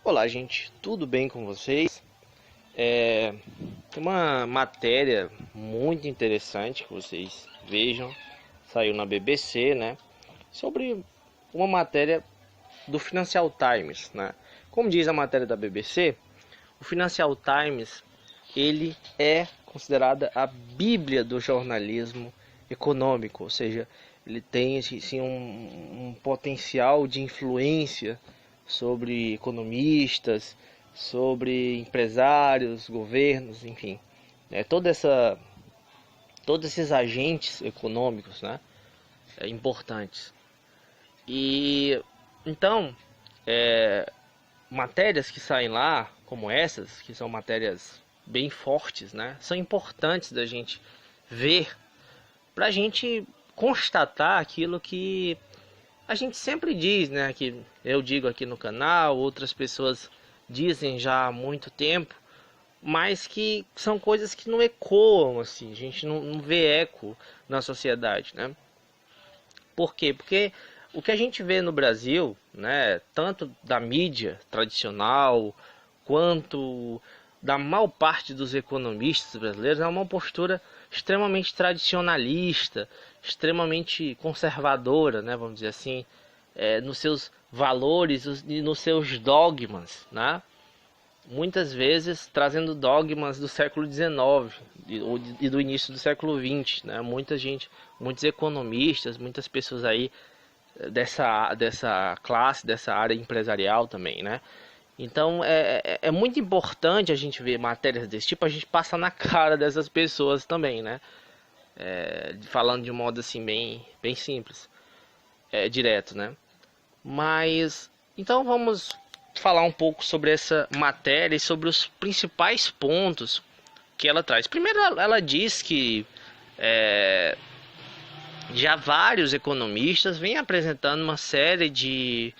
Olá, gente, tudo bem com vocês? Tem uma matéria muito interessante que vocês vejam, saiu na BBC, né? Sobre uma matéria do Financial Times, né? Como diz a matéria da BBC, o Financial Times ele é considerada a bíblia do jornalismo econômico, ou seja, ele tem sim, um potencial de influência sobre economistas, sobre empresários, governos, enfim, todos esses agentes econômicos, né, importantes. E então, matérias que saem lá, como essas, que são matérias bem fortes, né, são importantes da gente ver, para a gente constatar aquilo que a gente sempre diz, né, que eu digo aqui no canal, outras pessoas dizem já há muito tempo, mas que são coisas que não ecoam, assim, a gente não vê eco na sociedade, né? Por quê? Porque o que a gente vê no Brasil, né, tanto da mídia tradicional quanto da maior parte dos economistas brasileiros, é uma postura extremamente tradicionalista, extremamente conservadora, né, vamos dizer assim, nos seus valores e nos seus dogmas, né? Muitas vezes trazendo dogmas do século XIX e do início do século XX, né? Muitos economistas, muitas pessoas aí dessa classe, dessa área empresarial também, né? Então é muito importante a gente ver matérias desse tipo, a gente passa na cara dessas pessoas também, né? Falando de um modo assim bem simples, direto, né? Mas então vamos falar um pouco sobre essa matéria e sobre os principais pontos que ela traz. Primeiro, ela diz que já vários economistas vêm apresentando uma série de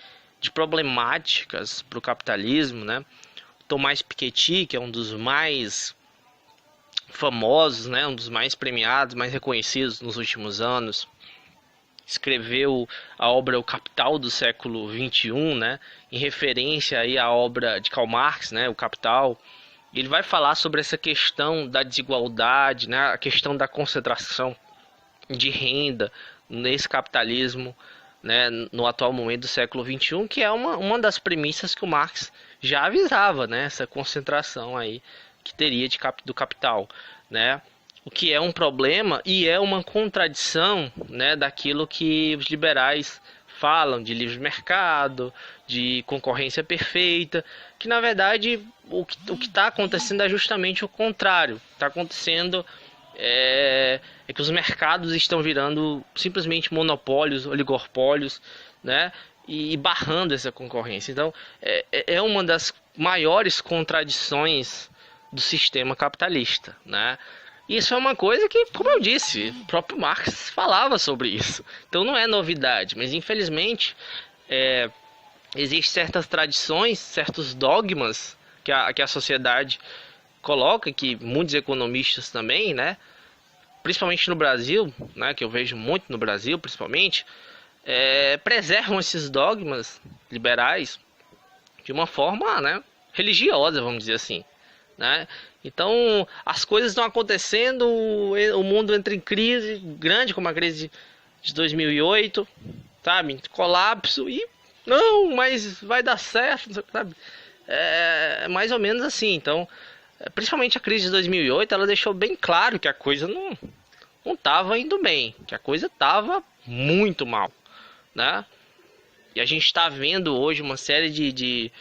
problemáticas para o capitalismo, né? Thomas Piketty, que é um dos mais famosos, né? Um dos mais premiados, mais reconhecidos nos últimos anos, escreveu a obra O Capital do século XXI, né, em referência aí à obra de Karl Marx, né, O Capital. Ele vai falar sobre essa questão da desigualdade, né, a questão da concentração de renda nesse capitalismo, né, no atual momento do século XXI, que é uma das premissas que o Marx já avisava, né, essa concentração aí que teria do capital, né. O que é um problema e é uma contradição, né, daquilo que os liberais falam de livre mercado, de concorrência perfeita, que na verdade o que está acontecendo é justamente o contrário. Está acontecendo que os mercados estão virando simplesmente monopólios, oligopólios, né, e barrando essa concorrência. Então é uma das maiores contradições do sistema capitalista, né? Isso é uma coisa que, como eu disse, o próprio Marx falava sobre isso. Então não é novidade, mas infelizmente existem certas tradições, certos dogmas que a sociedade coloca, que muitos economistas também, né, principalmente no Brasil, né, que eu vejo muito no Brasil, principalmente, preservam esses dogmas liberais de uma forma, né, religiosa, vamos dizer assim, né? Então as coisas estão acontecendo, o mundo entra em crise grande, como a crise de 2008, sabe, colapso, e não, mas vai dar certo, sabe? Mais ou menos assim. Então, principalmente a crise de 2008, ela deixou bem claro que a coisa não estava indo bem, que a coisa estava muito mal, né? E a gente está vendo hoje uma série de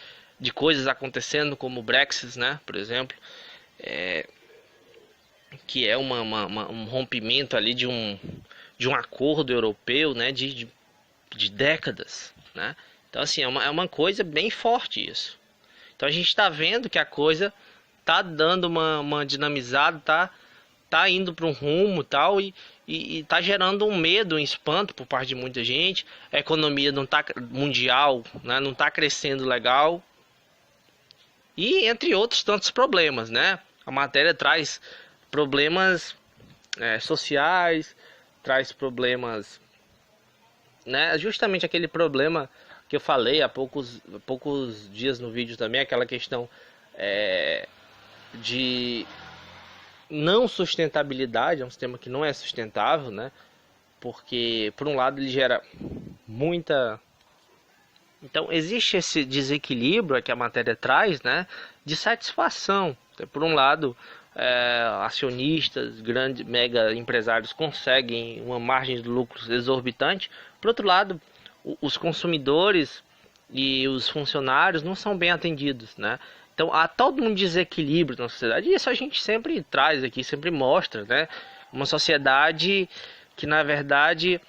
coisas acontecendo, como o Brexit, né, por exemplo, que é um rompimento ali de um acordo europeu, né, de décadas, né? Então assim, é uma coisa bem forte isso. Então a gente está vendo que a coisa tá dando uma dinamizada, tá indo para um rumo tal, e tá gerando um medo, um espanto por parte de muita gente. A economia não tá mundial, né, não tá crescendo legal, e entre outros tantos problemas, né? A matéria traz problemas sociais, traz problemas, né? Justamente aquele problema que eu falei há poucos dias no vídeo também, aquela questão de não sustentabilidade, é um sistema que não é sustentável, né? Porque por um lado ele gera muita... Então existe esse desequilíbrio que a matéria traz, né, de satisfação. Por um lado, acionistas, grandes mega empresários conseguem uma margem de lucros exorbitante. Por outro lado, os consumidores e os funcionários não são bem atendidos, né? Então há todo um desequilíbrio na sociedade, e isso a gente sempre traz aqui, sempre mostra, né? Uma sociedade que na verdade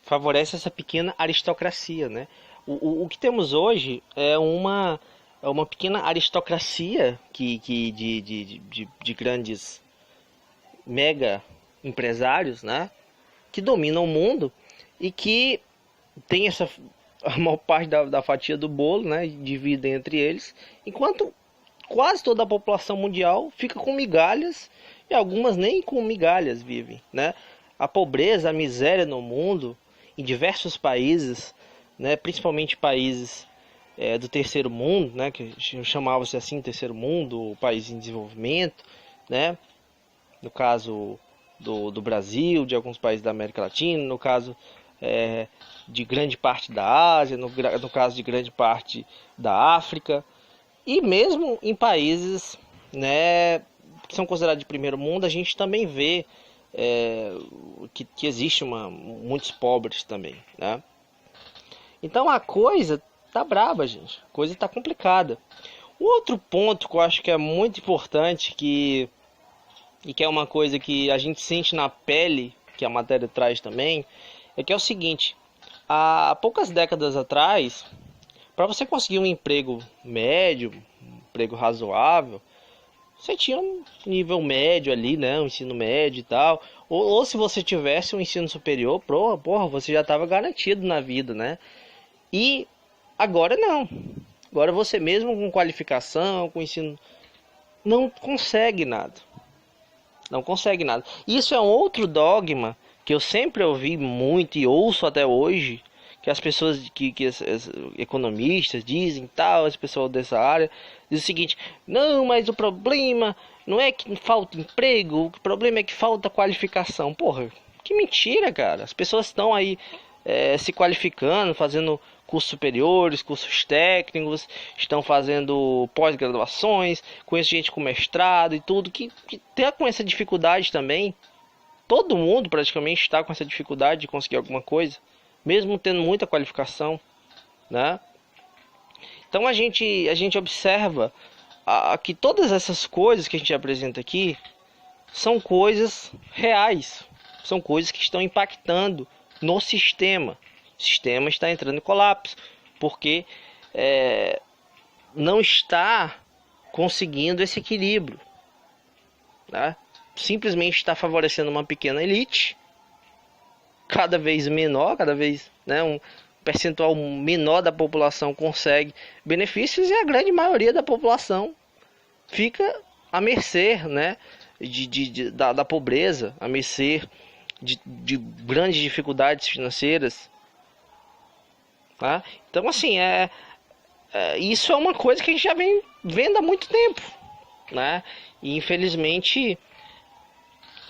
favorece essa pequena aristocracia, né? O que temos hoje é uma pequena aristocracia de grandes mega empresários, né? Que dominam o mundo e que tem a maior parte da fatia do bolo, né? Dividem entre eles, enquanto quase toda a população mundial fica com migalhas, e algumas nem com migalhas vivem, né? A pobreza, a miséria no mundo, em diversos países, né, principalmente países do terceiro mundo, né, que chamava-se assim terceiro mundo, país em desenvolvimento, né, no caso do Brasil, de alguns países da América Latina, no caso de grande parte da Ásia, no caso de grande parte da África, e mesmo em países, né, que são considerados de primeiro mundo, a gente também vê que existe muitos pobres também, né? Então a coisa tá braba, gente. A coisa tá complicada. Um outro ponto que eu acho que é muito importante, e que é uma coisa que a gente sente na pele, que a matéria traz também, é que é o seguinte: há poucas décadas atrás, para você conseguir um emprego médio, um emprego razoável, você tinha um nível médio ali, né? Um ensino médio e tal. Ou se você tivesse um ensino superior, porra, você já estava garantido na vida, né? E agora não. Agora você mesmo com qualificação, com ensino, não consegue nada. Não consegue nada. Isso é um outro dogma que eu sempre ouvi muito e ouço até hoje, que as pessoas, que as economistas dizem, tal, as pessoas dessa área, diz o seguinte: não, mas o problema não é que falta emprego, o problema é que falta qualificação. Porra, que mentira, cara. As pessoas estão aí se qualificando, fazendo cursos superiores, cursos técnicos, estão fazendo pós-graduações, conheço gente com mestrado e tudo, que tem com essa dificuldade também. Todo mundo praticamente está com essa dificuldade de conseguir alguma coisa, mesmo tendo muita qualificação, né? Então a gente observa que todas essas coisas que a gente apresenta aqui são coisas reais, são coisas que estão impactando no sistema. O sistema está entrando em colapso, porque não está conseguindo esse equilíbrio, né? Simplesmente está favorecendo uma pequena elite, cada vez menor, cada vez, né, um percentual menor da população consegue benefícios, e a grande maioria da população fica à mercê, né, da pobreza, à mercê de grandes dificuldades financeiras, tá? Então assim, isso é uma coisa que a gente já vem vendo há muito tempo, né? E infelizmente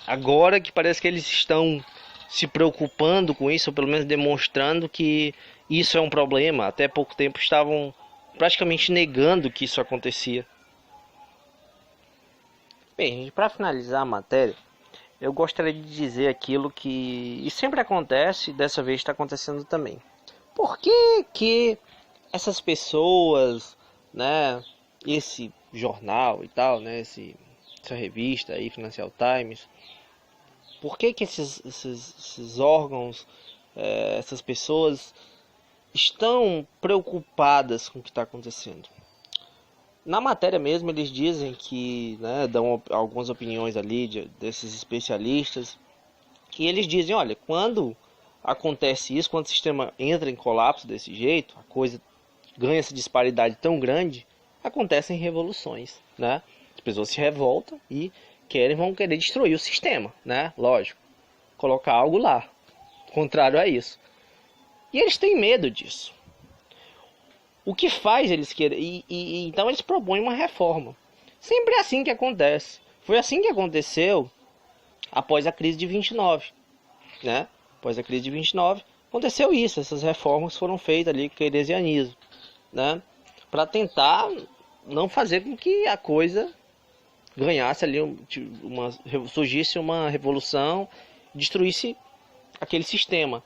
agora que parece que eles estão se preocupando com isso, ou pelo menos demonstrando que isso é um problema. Até pouco tempo estavam praticamente negando que isso acontecia. Bem, para finalizar a matéria, eu gostaria de dizer aquilo que sempre acontece, e dessa vez está acontecendo também. Por que essas pessoas, né, esse jornal e tal, né, essa revista aí, Financial Times, por que esses órgãos, essas pessoas estão preocupadas com o que está acontecendo? Na matéria mesmo eles dizem que, né, dão algumas opiniões ali desses especialistas, que eles dizem, olha, quando acontece isso, quando o sistema entra em colapso desse jeito, a coisa ganha essa disparidade tão grande, acontecem revoluções, né? As pessoas se revoltam e vão querer destruir o sistema, né? Lógico, colocar algo lá, contrário a isso. E eles têm medo disso. O que faz eles querem... então eles propõem uma reforma. Sempre é assim que acontece. Foi assim que aconteceu após a crise de 29, né? Após a crise de 29, aconteceu isso. Essas reformas foram feitas ali com o keynesianismo, né? Para tentar não fazer com que a coisa ganhasse ali, surgisse uma revolução, destruísse aquele sistema,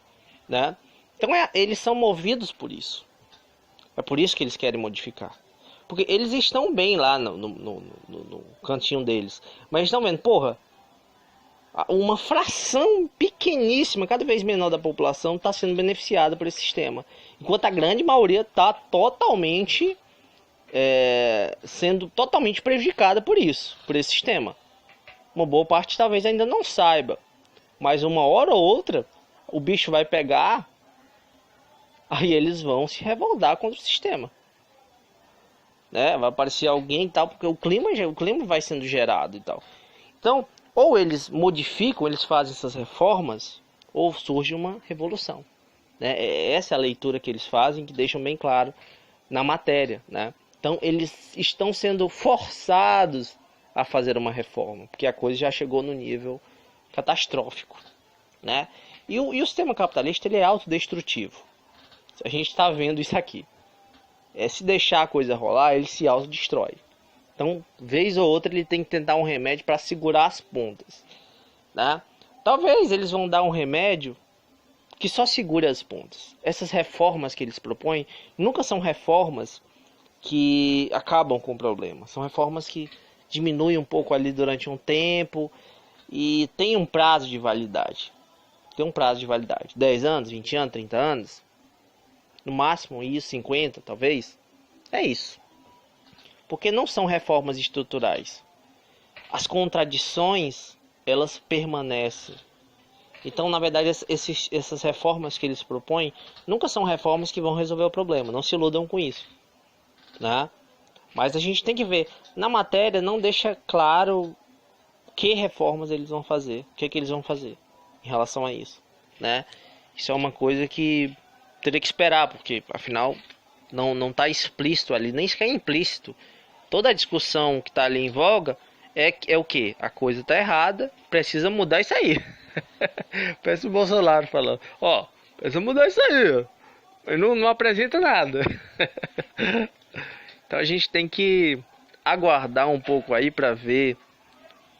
né? Então eles são movidos por isso. É por isso que eles querem modificar. Porque eles estão bem lá no cantinho deles. Mas estão vendo, porra, uma fração pequeníssima, cada vez menor da população está sendo beneficiada por esse sistema. Enquanto a grande maioria está totalmente sendo totalmente prejudicada por isso, por esse sistema. Uma boa parte talvez ainda não saiba. Mas uma hora ou outra, o bicho vai pegar. Aí eles vão se revoltar contra o sistema, né? Vai aparecer alguém e tal, porque o clima vai sendo gerado e tal. Então, ou eles modificam, eles fazem essas reformas, ou surge uma revolução, né? Essa é a leitura que eles fazem, que deixam bem claro na matéria, né? Então, eles estão sendo forçados a fazer uma reforma, porque a coisa já chegou no nível catastrófico, né? E o sistema capitalista, ele é autodestrutivo. A gente está vendo isso aqui. Se deixar a coisa rolar, ele se autodestrói. Então, vez ou outra, ele tem que tentar um remédio para segurar as pontas, né? Talvez eles vão dar um remédio que só segure as pontas. Essas reformas que eles propõem nunca são reformas que acabam com o problema. São reformas que diminuem um pouco ali durante um tempo e tem um prazo de validade. Tem um prazo de validade. 10 anos, 20 anos, 30 anos. No máximo isso, 50 talvez. É isso. Porque não são reformas estruturais. As contradições, elas permanecem. Então, na verdade, essas reformas que eles propõem nunca são reformas que vão resolver o problema. Não se iludam com isso, né? Mas a gente tem que ver. Na matéria não deixa claro que reformas eles vão fazer. O que eles vão fazer em relação a isso, né? Isso é uma coisa que teria que esperar, porque afinal não está explícito ali, nem sequer implícito. Toda a discussão que está ali em voga é o que? A coisa está errada, precisa mudar isso aí. Parece o Bolsonaro falando, precisa mudar isso aí. Ele não apresenta nada. Então a gente tem que aguardar um pouco aí para ver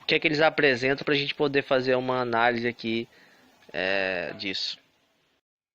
o que é que eles apresentam, para a gente poder fazer uma análise aqui disso.